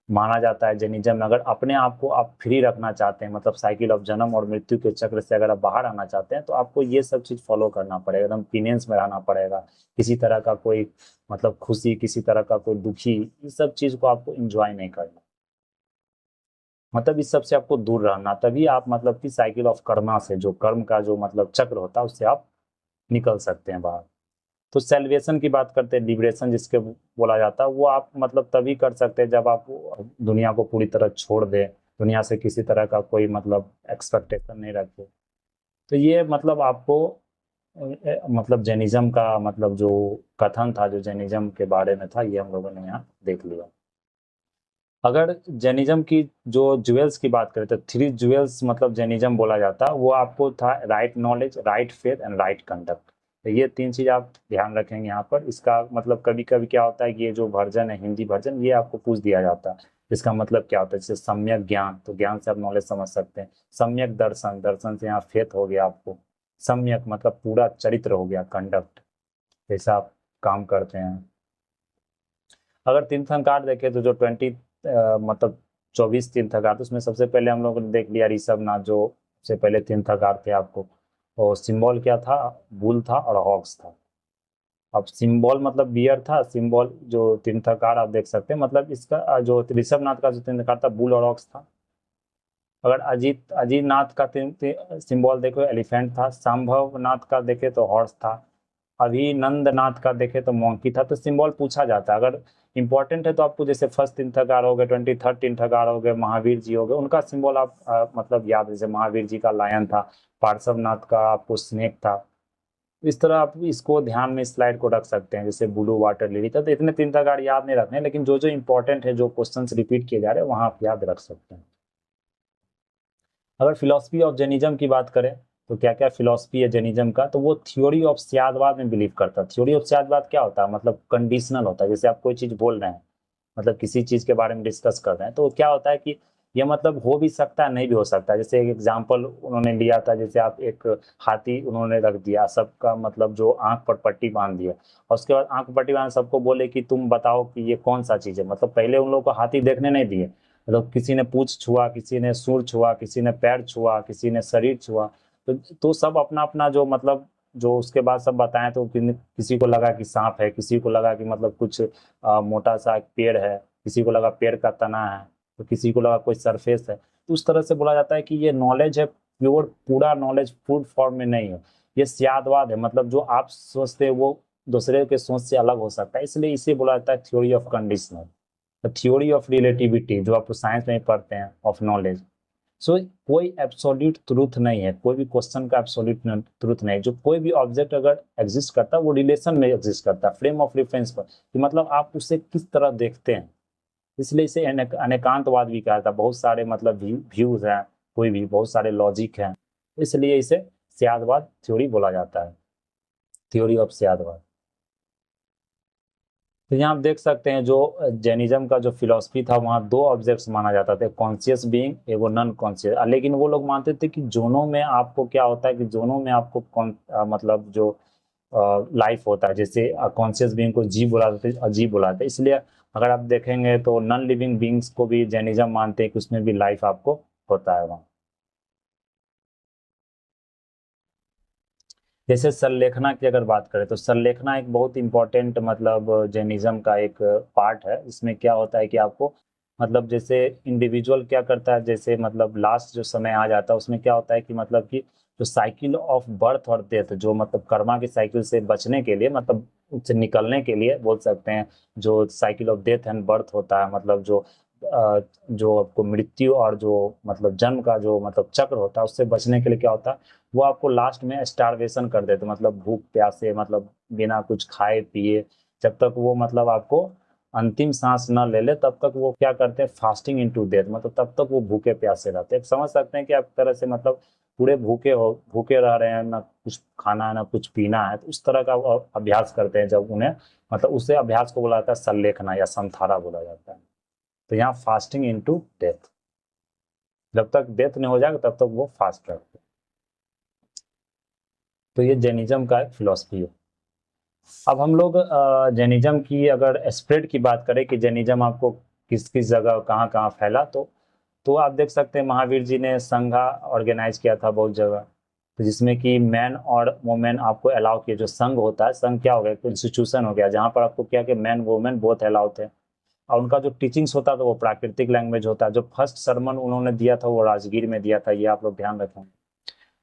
[SPEAKER 1] माना जाता है जैनिज्म में। अगर अपने आप को आप फ्री रखना चाहते हैं, मतलब साइकिल ऑफ जन्म और मृत्यु के चक्र से अगर आप बाहर आना चाहते हैं तो आपको ये सब चीज फॉलो करना पड़ेगा, एकदम पीनेंस में रहना पड़ेगा, किसी तरह का कोई मतलब खुशी, किसी तरह का कोई दुखी, इस सब चीज को आपको इंजॉय नहीं करना, मतलब इस सब से आपको दूर रहना, तभी आप मतलब कि साइकिल ऑफ कर्मा से, जो कर्म का जो मतलब चक्र होता है उससे आप निकल सकते हैं बाहर। तो सेल्वेशन की बात करते हैं, लिबरेशन जिसके बोला जाता है, वो आप मतलब तभी कर सकते हैं जब आप दुनिया को पूरी तरह छोड़ दें, दुनिया से किसी तरह का कोई मतलब एक्सपेक्टेशन नहीं रखे। तो ये मतलब आपको मतलब जैनिज्म का मतलब जो कथन था, जो जैनिज्म के बारे में था, ये हम लोगों ने यहाँ देख लिया। अगर जैनिज्म की जो ज्वेल्स की बात करें तो 3 ज्वेल्स मतलब जैनिज्म बोला जाता है, वो आपको था right knowledge, right faith and right conduct. तो ये 3 चीज आप ध्यान रखेंगे यहाँ पर। इसका मतलब कभी कभी क्या होता है कि ये जो वर्जन है हिंदी वर्जन, ये आपको पूछ दिया जाता है इसका मतलब क्या होता है। जैसे सम्यक ज्ञान, तो ज्ञान से आप नॉलेज समझ सकते हैं। सम्यक दर्शन, दर्शन से यहाँ फेथ हो गया आपको। सम्यक मतलब पूरा चरित्र हो गया, कंडक्ट, जैसा आप काम करते हैं। अगर तीर्थंकर देखें तो जो 20 मतलब 24 तीर्थंकर थे, उसमें सबसे पहले हम लोगों ने देख लिया ऋषभनाथ, जो सबसे पहले तीर्थंकर थे आपको। और सिंबल क्या था, बुल था और हॉक्स था। अब सिंबल मतलब बियर था, सिंबल जो तीर्थंकर आप देख सकते हैं, मतलब इसका जो ऋषभनाथ का जो तीर्थंकर था बुल और हॉक्स था। अगर अजीत अजीत नाथ का सिंबल देखो एलिफेंट था। संभव नाथ का देखे तो हॉर्स था। अभिनंद नाथ का देखे तो मोंकी था। तो सिंबल पूछा जाता है, अगर इंपॉर्टेंट है तो आपको जैसे फर्स्ट तीर्थंकर हो गए, 23rd तीर्थंकर हो गए, महावीर जी हो गए, उनका सिंबल आप मतलब याद, जैसे महावीर जी का लायन था, पार्श्वनाथ का आपको स्नेक था। इस तरह आप इसको ध्यान में स्लाइड को रख सकते हैं, जैसे ब्लू वाटर लिली था। तो इतने तीर्थंकर याद नहीं रखने, लेकिन जो जो इंपॉर्टेंट है, जो क्वेश्चन रिपीट किए जा रहे हैं, वहां आप याद रख सकते हैं। अगर फिलोसफी ऑफ जैनिज्म की बात करें तो क्या क्या फिलोसफी है जैनिज्म का, तो वो थ्योरी ऑफ स्यादवाद में बिलीव करता है। थ्योरी ऑफ स्यादवाद क्या होता है, मतलब कंडीशनल होता है। जैसे आप कोई चीज बोल रहे हैं, मतलब किसी चीज के बारे में डिस्कस कर रहे हैं, तो क्या होता है कि ये मतलब हो भी सकता है, नहीं भी हो सकता है। जैसे एक एग्जांपल उन्होंने लिया था, जैसे आप एक हाथी उन्होंने रख दिया, सबका मतलब जो आंख पर पट्टी बांध दिया, और उसके बाद आंख पर पट्टी बांध सबको बोले कि तुम बताओ कि ये कौन सा चीज है। मतलब पहले उन लोगों को हाथी देखने नहीं दिए, मतलब किसी ने पूंछ छुआ, किसी ने सूर छुआ, किसी ने पैर छुआ, किसी ने शरीर छुआ। तो सब अपना अपना जो मतलब जो उसके बाद सब बताएं, तो किसी को लगा कि सांप है, किसी को लगा कि मतलब कुछ मोटा सा एक पेड़ है, किसी को लगा पेड़ का तना है, तो किसी को लगा कोई सरफेस है। तो उस तरह से बोला जाता है कि ये नॉलेज है प्योर, पूरा नॉलेज फूड फॉर्म में नहीं है, ये स्यादवाद है। मतलब जो आप सोचते हैं वो दूसरे के सोच से अलग हो सकता है, इसलिए इसे बोला जाता है theory of conditional, theory of relativity, जो आप साइंस में पढ़ते हैं, ऑफ नॉलेज। सो कोई एब्सोल्यूट ट्रूथ नहीं है, कोई भी क्वेश्चन का एब्सोल्यूट ट्रूथ नहीं है। जो कोई भी ऑब्जेक्ट अगर एग्जिस्ट करता है वो रिलेशन में एग्जिस्ट करता है, फ्रेम ऑफ रेफरेंस पर, कि मतलब आप उसे किस तरह देखते हैं। इसलिए इसे अनेकांतवाद भी कहा जाता है। बहुत सारे मतलब व्यूज हैं, कोई भी बहुत सारे लॉजिक हैं, इसलिए इसे स्यादवाद थ्योरी बोला जाता है, थ्योरी ऑफ स्यादवाद। तो यहाँ आप देख सकते हैं जो जैनिज्म का जो फिलॉसफी था वहाँ दो ऑब्जेक्ट्स माना जाता था, कॉन्शियस बीइंग एगो नॉन कॉन्शियस। लेकिन वो लोग मानते थे कि दोनों में आपको क्या होता है कि दोनों में आपको मतलब जो लाइफ होता है, जैसे कॉन्शियस बीइंग को जी बुलाते थे, अजीब बुलाते, इसलिए अगर आप देखेंगे तो नॉन लिविंग बीइंग्स को भी जैनिज्म मानते हैं कि उसमें भी लाइफ आपको होता है वहाँ। जैसे संलेखना की अगर बात करें तो संलेखना एक बहुत इंपॉर्टेंट मतलब जैनिज्म का एक पार्ट है। इसमें क्या होता है कि आपको मतलब जैसे इंडिविजुअल क्या करता है, जैसे मतलब लास्ट जो समय आ जाता है उसमें क्या होता है कि मतलब कि जो साइकिल ऑफ बर्थ और डेथ, जो मतलब कर्मा की साइकिल से बचने के लिए, मतलब उससे निकलने के लिए बोल सकते हैं, जो cycle of death and birth होता है, मतलब जो आपको मृत्यु और जो मतलब जन्म का जो मतलब चक्र होता है उससे बचने के लिए क्या होता है, वो आपको लास्ट में स्टारवेशन कर देते, मतलब भूख प्यासे, मतलब बिना कुछ खाए पिए, जब तक वो मतलब आपको अंतिम सांस न ले ले तब तक वो क्या करते हैं, फास्टिंग इनटू डेथ, मतलब तब तक वो भूखे प्यासे रहते हैं। समझ सकते हैं कि आप तरह से मतलब पूरे भूखे रह रहे हैं, ना कुछ खाना है ना कुछ पीना है, तो उस तरह का वो अभ्यास करते हैं जब उन्हें, मतलब उसे अभ्यास को बोला जाता है संलेखना या संथारा बोला जाता है। तो यहाँ फास्टिंग इनटू डेथ, जब तक डेथ नहीं हो जाएगा तब तक वो फास्ट रखते हैं। तो ये जैनिज्म का एक फिलॉसफी है। अब हम लोग जैनिज्म की अगर स्प्रेड की बात करें कि जैनिज्म आपको किस किस जगह कहाँ कहाँ फैला, तो आप देख सकते हैं महावीर जी ने संघा ऑर्गेनाइज किया था बहुत जगह, तो जिसमें कि मैन और वुमेन आपको अलाउ किए। जो संघ होता है, संघ क्या हो गया, इंस्टीट्यूशन हो गया जहाँ पर आपको क्या कि मैन वुमेन बोथ अलाउ थे, और उनका जो टीचिंग्स होता था वो प्राकृतिक लैंग्वेज होता है। जो फर्स्ट सरमन उन्होंने दिया था वो राजगीर में दिया था, ये आप लोग ध्यान रखें।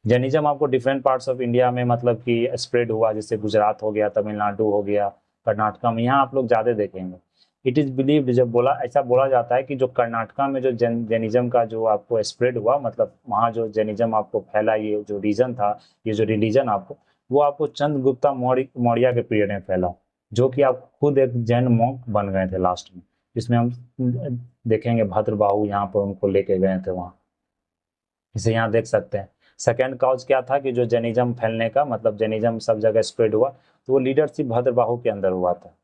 [SPEAKER 1] जैनिज्म आपको डिफरेंट पार्ट्स ऑफ इंडिया में मतलब कि स्प्रेड हुआ, जैसे गुजरात हो गया, तमिलनाडु हो गया, कर्नाटका में, यहाँ आप लोग ज्यादा देखेंगे। इट इज बिलीव्ड, जब बोला ऐसा बोला जाता है कि जो कर्नाटका में जो जैनिज्म का जो आपको स्प्रेड हुआ, मतलब वहाँ जो जैनिज्म आपको फैला, ये जो रीजन था, ये जो रिलीजन आपको, वो आपको चंद्रगुप्ता मौर्य मौर्य के पीरियड में फैला, जो कि आप खुद एक जैन मॉन्क बन गए थे लास्ट में, जिसमें हम देखेंगे भद्रबाहु यहाँ पर उनको लेके गए थे वहाँ, इसे यहाँ देख सकते हैं। सेकेंड कॉज क्या था कि जो जैनिज्म फैलने का मतलब जैनिज्म सब जगह स्प्रेड हुआ, तो वो लीडरशिप भद्रबाहु के अंदर हुआ था।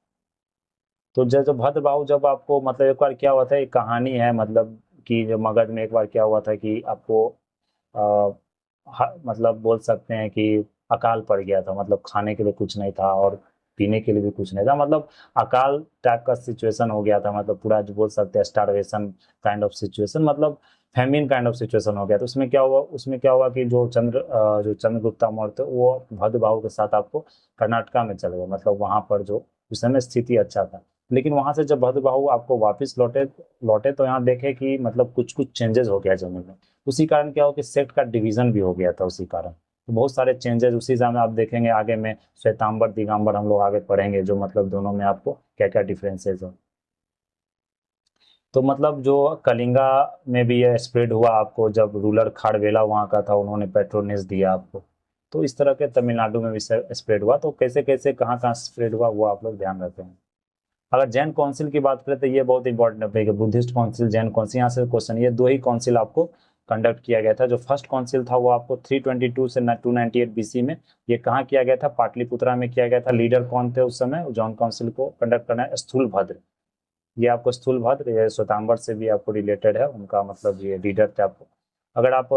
[SPEAKER 1] तो जब भद्रबाहु, जब आपको मतलब एक बार क्या हुआ था, एक कहानी है मतलब कि जो मगध में एक बार क्या हुआ था कि आपको आ, मतलब बोल सकते हैं कि अकाल पड़ गया था, मतलब खाने के लिए कुछ नहीं था और पीने के लिए भी कुछ नहीं था, मतलब अकाल टाइप का सिचुएशन हो गया था, मतलब पूरा जो बोल सकते हैं स्टारवेशन काइंड ऑफ सिचुएशन, मतलब फैमिन काइंड ऑफ सिचुएशन हो गया। तो उसमें क्या हुआ कि जो चंद्रगुप्ता मौर्य थे वो भद्रबाहु के साथ आपको कर्नाटका में चले गए, मतलब वहां पर जो उस समय स्थिति अच्छा था। लेकिन वहां से जब भद्रबाहु आपको वापस लौटे लौटे तो यहाँ देखे कि मतलब कुछ कुछ चेंजेस हो गया जमीन में। उसी कारण क्या हो कि सेक्ट का डिवीजन भी हो गया था उसी कारण, तो बहुत सारे चेंजेस उसी समय आप देखेंगे आगे में, श्वेतांबर दिगंबर हम लोग आगे पढ़ेंगे, जो मतलब दोनों में आपको क्या क्या डिफरेंसेस हो। तो मतलब जो कलिंगा में भी ये स्प्रेड हुआ आपको, जब रूलर खारवेला वहाँ का था, उन्होंने पेट्रोनेस दिया आपको। तो इस तरह के तमिलनाडु में भी स्प्रेड हुआ, तो कैसे कैसे कहाँ कहाँ स्प्रेड हुआ वो आप लोग ध्यान रखें। अगर जैन काउंसिल की बात करें तो ये बहुत इंपॉर्टेंट है, बुद्धिस्ट काउंसिल, जैन काउंसिल, यहाँ से क्वेश्चन, ये दो ही काउंसिल आपको कंडक्ट किया गया था। जो फर्स्ट काउंसिल था वो आपको 322 से 298 बीसी में, ये कहाँ किया गया था, पाटलिपुत्रा में किया गया था। लीडर कौन थे उस समय जॉन काउंसिल को कंडक्ट करना है, स्थूलभद्र। ये आपको स्थूलभद्र, ये श्वेतांबर से भी आपको रिलेटेड है, उनका मतलब ये लीडर थे आपको। अगर आप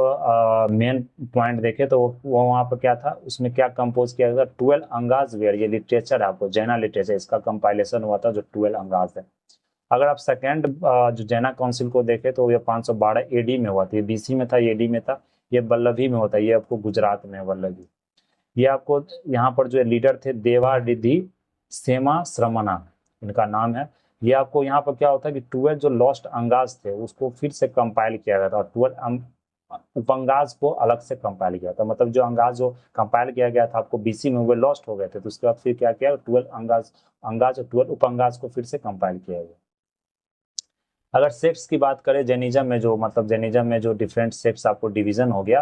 [SPEAKER 1] मेन पॉइंट देखें तो वो वहाँ पर क्या था, उसमें क्या कंपोज किया गया था, 12 अंगाज वेयर, ये लिटरेचर है आपको, जैना लिटरेचर, इसका कंपाइलेशन हुआ था जो 12 अंगाज है। अगर आप सेकेंड जो जैना काउंसिल को देखें तो ये 512 एडी में हुआ था, ये बीसी में था, एडी में था। ये वल्लभी में होता है, ये आपको गुजरात में है वल्लभी। ये आपको यहाँ पर जो लीडर थे देवारिधि सेमा श्रमणा, इनका नाम है। ये आपको यहाँ पर क्या होता है कि 12 जो लॉस्ट अंगाज थे उसको फिर से कंपाइल किया गया था, और 12 उपंगाज को अलग से कंपाइल किया था, मतलब जो अंगाज जो कंपाइल किया गया था आपको बीसी में, वो लॉस्ट हो गए थे, तो उसके बाद फिर क्या किया, 12 अंगाज और 12 उपंगाज को फिर से कंपाइल किया गया। अगर सेक्ट्स की बात करें जैनिज्म में, जो मतलब जैनिज्म में जो डिफरेंट सेक्ट्स आपको डिवीजन हो गया,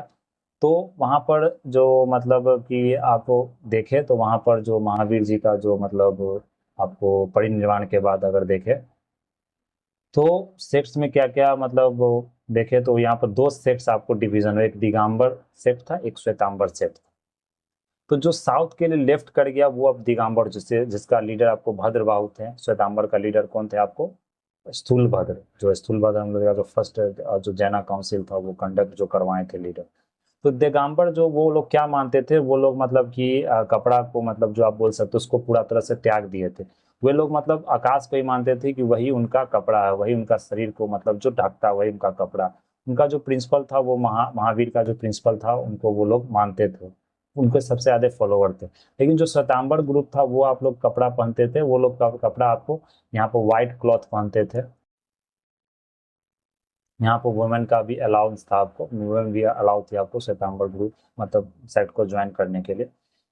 [SPEAKER 1] तो वहां पर जो मतलब कि आप देखें तो वहां पर जो महावीर जी का जो मतलब आपको परिनिर्वाण के बाद अगर देखें तो सेक्ट्स में क्या क्या मतलब देखें तो यहाँ पर दो सेक्ट्स आपको डिवीजन हो, एक दिगंबर सेक्ट था, एक श्वेतांबर सेक्ट था। तो जो साउथ के लिए लेफ्ट कर गया वो अब दिगंबर, जिसका लीडर आपको भद्रबाहु थे। श्वेतांबर का लीडर कौन थे आपको? स्थूलभद्र। जो स्थूलभद्र हम लोग का जो फर्स्ट जो जैना काउंसिल था वो कंडक्ट जो करवाए थे लीडर। तो दिगंबर जो वो लोग क्या मानते थे, वो लोग मतलब कि कपड़ा को मतलब जो आप बोल सकते हो उसको पूरा तरह से त्याग दिए थे। वे लोग मतलब आकाश को ही मानते थे कि वही उनका कपड़ा है, वही उनका शरीर को मतलब जो ढकता है वही उनका कपड़ा। उनका जो प्रिंसिपल था वो महावीर का जो प्रिंसिपल था उनको वो लोग मानते थे, उनके सबसे ज्यादा फॉलोवर थे। लेकिन जो श्वेतांबर ग्रुप था वो आप लोग कपड़ा पहनते थे, वो लोग का कपड़ा आपको यहाँ पर व्हाइट क्लॉथ पहनते थे। यहाँ पर वुमेन का भी अलाउंस था, आपको वुमेन भी अलाउ थी आपको श्वेतांबर ग्रुप मतलब सेट को ज्वाइन करने के लिए।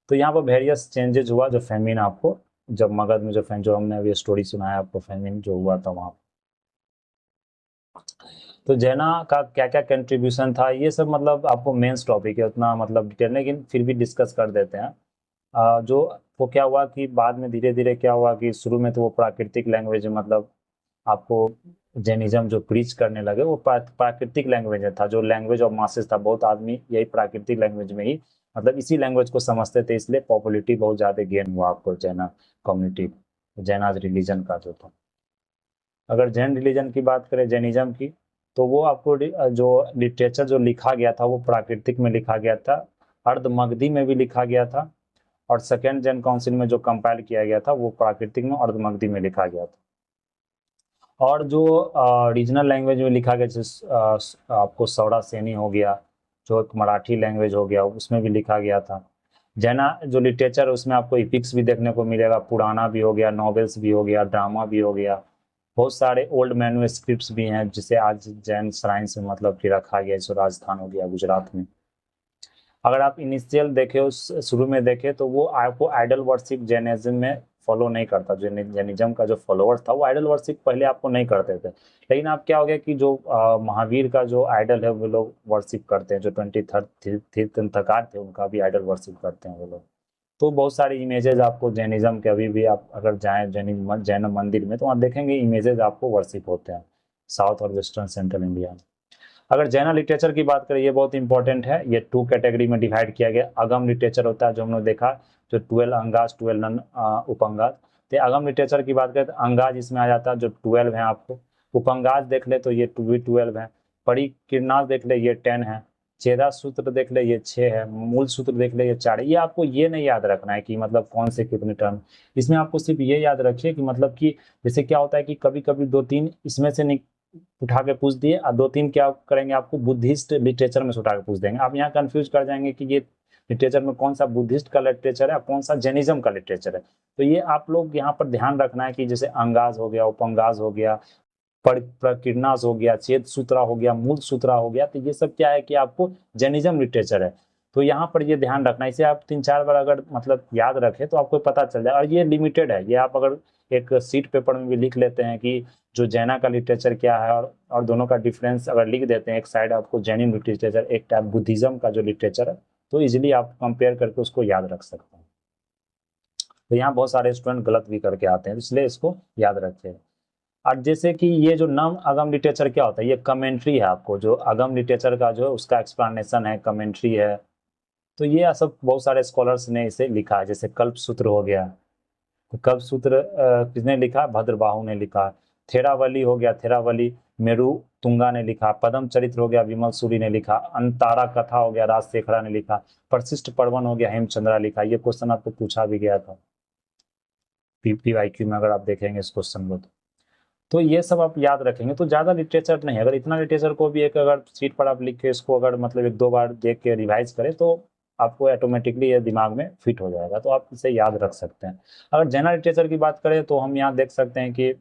[SPEAKER 1] तो यहाँ पर वेरियस चेंजेस हुआ, जो फेमिन आपको जब मगध में जो हमने अभी स्टोरी सुनाया आपको फेमिन जो हुआ था वहाँ। तो जैना का क्या क्या कंट्रीब्यूशन था ये सब मतलब आपको मेंस टॉपिक है, उतना मतलब डिटेल, लेकिन फिर भी डिस्कस कर देते हैं। जो वो क्या हुआ कि बाद में धीरे धीरे क्या हुआ कि शुरू में तो वो प्राकृतिक लैंग्वेज मतलब आपको जैनिज्म जो प्रीच करने लगे वो प्राकृतिक लैंग्वेज था, जो लैंग्वेज ऑफ मासेस था। बहुत आदमी यही प्राकृतिक लैंग्वेज में ही मतलब इसी लैंग्वेज को समझते थे, इसलिए पॉपुलरिटी बहुत ज्यादा गेन हुआ आपको जैना कम्युनिटी, जैनाज रिलीजन का जो था। अगर जैन रिलीजन की बात करें जैनिज्म की, तो वो आपको जो लिटरेचर जो लिखा गया था वो प्राकृतिक में लिखा गया था, अर्धमगधी में भी लिखा गया था, और सेकेंड जैन काउंसिल में जो कंपाइल किया गया था वो प्राकृतिक में अर्धमगधी में लिखा गया था। और जो रीजनल लैंग्वेज में लिखा गया जैसे आपको सौरा सेनी हो गया, जो एक मराठी लैंग्वेज हो गया उसमें भी लिखा गया था। जैना जो लिटरेचर है उसमें आपको इपिक्स भी देखने को मिलेगा, पुराना भी हो गया, नॉवेल्स भी हो गया, ड्रामा भी हो गया। बहुत सारे ओल्ड मैन्युस्क्रिप्ट्स भी हैं जिसे आज जैन श्राइन्स में मतलब कि रखा गया, जैसे राजस्थान हो गया, गुजरात में। अगर आप इनिशियल देखे उस शुरू में देखे तो वो आपको आइडल वर्शिप जैनिज्म में फॉलो नहीं करता। जैनिज्म का जो फॉलोअर्स था वो आइडल वर्शिप पहले आपको नहीं करते थे, लेकिन अब क्या हो गया कि जो महावीर का जो आइडल है वो लोग वर्शिप करते हैं, जो 23rd तीर्थंकर थे उनका भी आइडल वर्शिप करते हैं वो लोग। तो बहुत सारी इमेजेस आपको जैनिज्म के अभी भी आप अगर जाएं जैन मंदिर में तो वहाँ देखेंगे इमेजेस आपको वर्शिप होते हैं साउथ और वेस्टर्न सेंट्रल इंडिया में। अगर जैना लिटरेचर की बात करें ये बहुत इंपॉर्टेंट है, ये 2 कैटेगरी में डिवाइड किया गया। अगम लिटरेचर होता है जो हमने देखा, जो 12 अंगाज 12 नन उपंगाज। तो अगम लिटरेचर की बात करें तो अंगाज इसमें आ जाता है जो 12 है आपको। उपंगाज देख ले तो ये 12 है। परिकीर्णाज देख ले ये 10 है। चेरा सूत्र देख ले ये 6 है। मूल सूत्र देख ले ये 4 है। ये आपको ये नहीं याद रखना है कि मतलब कौन से कितने टर्म, इसमें आपको सिर्फ ये याद रखिए कि मतलब कि जैसे क्या होता है कि कभी कभी 2-3 इसमें से उठा के पूछ दिए और 2-3 क्या करेंगे आपको बुद्धिस्ट लिटरेचर में से उठा के पूछ देंगे, आप यहाँ कंफ्यूज कर जाएंगे कि ये लिटरेचर में कौन सा बुद्धिस्ट का लिटरेचर है कौन सा जैनिज्म का लिटरेचर है। तो ये आप लोग यहाँ पर ध्यान रखना है कि जैसे अंगाज हो गया, उपंगाज हो गया, प्रकीर्णास हो गया, चेत सूत्रा हो गया, मूल सूत्रा हो गया, तो ये सब क्या है कि आपको जैनिज्म लिटरेचर है। तो यहाँ पर ये ध्यान रखना, इसे आप 3-4 बार अगर मतलब याद रखें तो आपको पता चल जाए। और ये लिमिटेड है, ये आप अगर एक सीट पेपर में भी लिख लेते हैं कि जो जैना का लिटरेचर क्या है और दोनों का डिफरेंस अगर लिख देते हैं, एक साइड आपको जैनिज्म लिटरेचर, एक टाइप बुद्धिज्म का जो लिटरेचर है, तो इजिली आप कंपेयर करके उसको याद रख सकते हैं। तो यहाँ बहुत सारे स्टूडेंट गलत भी करके आते हैं, इसलिए इसको याद रखें। और जैसे कि ये जो नम अगम लिटरेचर क्या होता है, ये कमेंट्री है आपको, जो अगम लिटरेचर का जो उसका एक्सप्लेनेशन है, कमेंट्री है। तो ये सब बहुत सारे स्कॉलर्स ने इसे लिखा है, जैसे कल्प सूत्र हो गया। तो कल्प सूत्र किसने लिखा? भद्रबाहु ने लिखा। थेरावली हो गया, थेरावली मेरु तुंगा ने लिखा। पदम चरित्र हो गया, विमल सूरी ने लिखा। अंतारा कथा हो गया, राजशेखरा ने लिखा। परशिष्ट पर्वन हो गया, हेमचंद्रा लिखा। ये क्वेश्चन आपको पूछा भी गया था पीपीआईक्यू में, अगर आप देखेंगे इस क्वेश्चन को तो ये सब आप याद रखेंगे। तो ज़्यादा लिटरेचर नहीं, अगर इतना लिटरेचर को भी एक अगर सीट पर आप लिख के इसको अगर मतलब 1-2 बार देख के रिवाइज करें तो आपको ऑटोमेटिकली ये दिमाग में फिट हो जाएगा, तो आप इसे याद रख सकते हैं। अगर जनरल लिटरेचर की बात करें तो हम यहाँ देख सकते हैं कि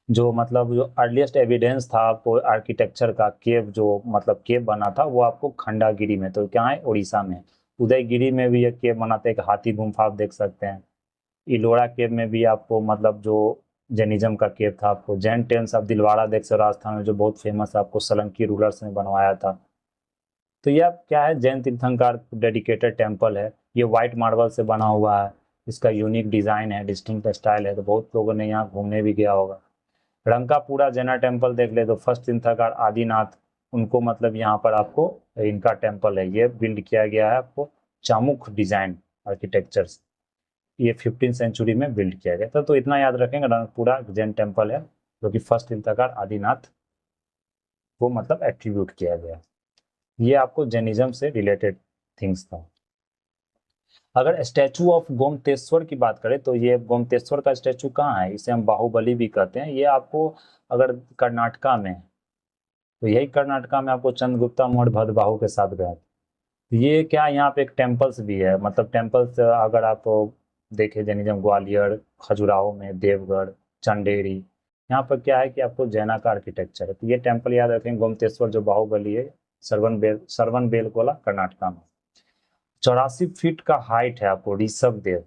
[SPEAKER 1] जो मतलब जो अर्लीस्ट एविडेंस था आपको आर्किटेक्चर का, केव जो मतलब केव बना था वो आपको खंडागिरी में, तो क्या है उड़ीसा में उदयगिरी में भी एक केव बना था, एक हाथी गुम्फा आप देख सकते हैं। इलोरा केव में भी आपको मतलब जो जैनिज्म का केव था, आपको जैन टेम्स आप दिलवाड़ा देख सकते हो राजस्थान में, जो बहुत फेमस है, आपको सोलंकी रूलर्स ने बनवाया था। तो यह क्या है, जैन तीर्थंकर डेडिकेटेड टेम्पल है। ये व्हाइट मार्बल से बना हुआ है, इसका यूनिक डिजाइन है, डिस्टिंक्ट स्टाइल है, तो बहुत लोगों ने यहाँ घूमने भी गया होगा। रंकापुरा जैना टेम्पल देख ले तो फर्स्ट तीर्थंकर आदिनाथ, उनको मतलब यहाँ पर आपको इनका टेम्पल है, ये बिल्ड किया गया है आपको चामुख डिजाइन आर्किटेक्चर, ये 15th सेंचुरी में बिल्ड किया गया था। तो इतना याद रखेंगे, रणकपुरा जैन टेम्पल है जो कि फर्स्ट तीर्थंकर आदिनाथ को मतलब एट्रीब्यूट किया गया। ये आपको जैनिज्म से रिलेटेड थिंग्स था। अगर स्टैचू ऑफ गोमतेश्वर की बात करें तो ये गोमतेश्वर का स्टैचू कहाँ है, इसे हम बाहुबली भी कहते हैं। ये आपको अगर कर्नाटका में, तो यही कर्नाटका में आपको चंद्रगुप्ता मौर्य भद्रबाहु के साथ गया। ये क्या, यहाँ पे एक टेम्पल्स भी है, मतलब टेम्पल्स अगर आप देखें जैनिज्म, ग्वालियर, खजुराहो में, देवगढ़, चंडेरी, यहाँ पर क्या है कि आपको जैना का आर्किटेक्चर है। तो ये टेम्पल याद रखें, गोमतेश्वर जो बाहुबली है, सरवन बेलगोला कर्नाटका में। 84 फीट का हाइट है आपको ऋषभ देव,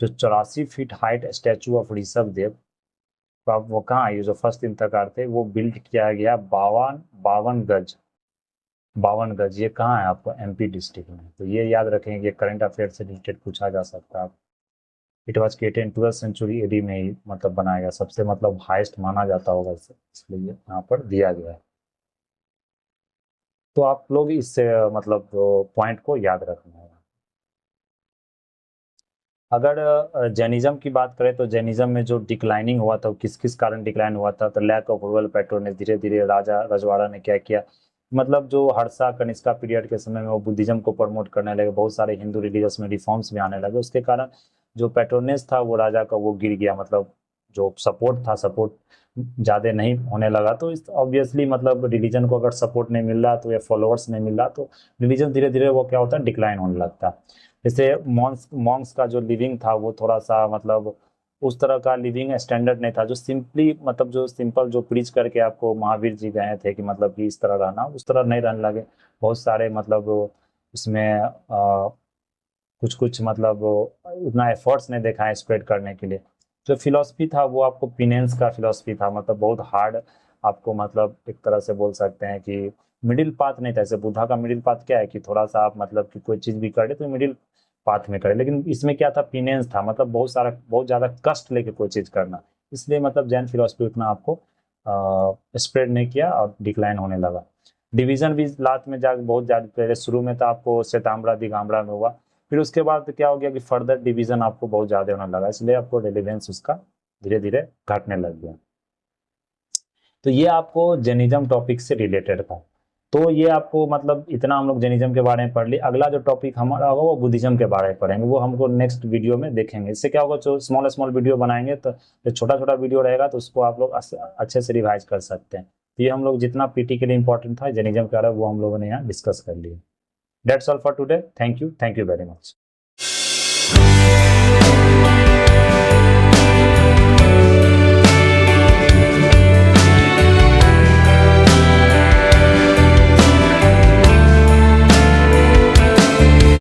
[SPEAKER 1] जो 84 feet height statue of Rishabh Dev, तो आप वो कहाँ है, जो फर्स्ट तीर्थंकर थे, वो बिल्ड किया गया 52 गज, ये कहाँ है आपको एमपी डिस्ट्रिक्ट में। तो ये याद रखेंगे, करंट अफेयर से रिलेटेड पूछा जा सकता है। It was created in 12th century AD में ही मतलब बनाया गया, सबसे मतलब हाईएस्ट माना जाता होगा इसे, इसलिए यहाँ पर दिया गया है। तो आप लोग इस मतलब पॉइंट को याद रखना है। अगर जैनिज्म की बात करें तो जैनिज्म में जो डिक्लाइनिंग हुआ था, किस किस कारण डिक्लाइन हुआ था, तो लैक ऑफ रूरल पैट्रोनेज, धीरे धीरे राजा रजवाड़ा ने क्या किया, मतलब जो हर्षा कनिष्का पीरियड के समय में वो बुद्धिज्म को प्रमोट करने लगे, बहुत सारे हिंदू रिलीजियस में रिफॉर्म्स भी आने लगे, उसके कारण जो पैट्रोनेज था वो राजा का वो गिर गया, मतलब जो सपोर्ट था, सपोर्ट ज़्यादा नहीं होने लगा। तो इस ऑब्वियसली मतलब रिलीजन को अगर सपोर्ट नहीं मिल रहा तो, या फॉलोअर्स नहीं मिल रहा तो रिलीजन धीरे धीरे वो क्या होता है, डिक्लाइन होने लगता है। जैसे मॉन्क्स का जो लिविंग था वो थोड़ा सा मतलब उस तरह का लिविंग स्टैंडर्ड नहीं था, जो सिंपली मतलब जो सिंपल जो प्रीच करके आपको महावीर जी गए थे कि मतलब कि इस तरह रहना, उस तरह नहीं रहने लगे। बहुत सारे मतलब उसमें कुछ कुछ मतलब उतना एफर्ट्स नहीं देखा है स्प्रेड करने के लिए। जो फिलॉसफी था वो आपको पिनेंस का फिलॉसफी था, मतलब बहुत हार्ड आपको, मतलब एक तरह से बोल सकते हैं कि मिडिल पाथ नहीं था। जैसे बुद्धा का मिडिल पाथ क्या है कि थोड़ा सा आप मतलब कि कोई चीज भी करे तो मिडिल पाथ में करे, लेकिन इसमें क्या था, पिनेंस था, मतलब बहुत ज्यादा कष्ट लेके कोई चीज करना। इसलिए मतलब जैन फिलोसफी उतना आपको स्प्रेड नहीं किया और डिक्लाइन होने लगा। डिवीजन भी लास्ट में जाकर बहुत ज्यादा, पहले शुरू में तो आपको श्वेताम्बरा दिगंबरा में हुआ, फिर उसके बाद क्या हो गया कि फर्दर डिवीजन आपको बहुत ज्यादा होने लगा, इसलिए आपको रेलिवेंस उसका धीरे धीरे घटने लग गया। तो ये आपको जैनिज्म टॉपिक से रिलेटेड था। तो ये आपको मतलब इतना हम लोग जैनिज्म के बारे में पढ़ लिया। अगला जो टॉपिक हमारा होगा वो बुद्धिज्म के बारे में पढ़ेंगे, वो हमको नेक्स्ट वीडियो में देखेंगे। इससे क्या होगा, जो स्मॉल स्मॉल वीडियो बनाएंगे तो जो छोटा छोटा वीडियो रहेगा तो उसको आप लोग अच्छे से रिवाइज कर सकते हैं। तो ये हम लोग जितना पीटी के लिए इंपॉर्टेंट था जैनिज्म का, वो हम लोगों ने यहाँ डिस्कस कर लिया। That's all for today, thank you very much.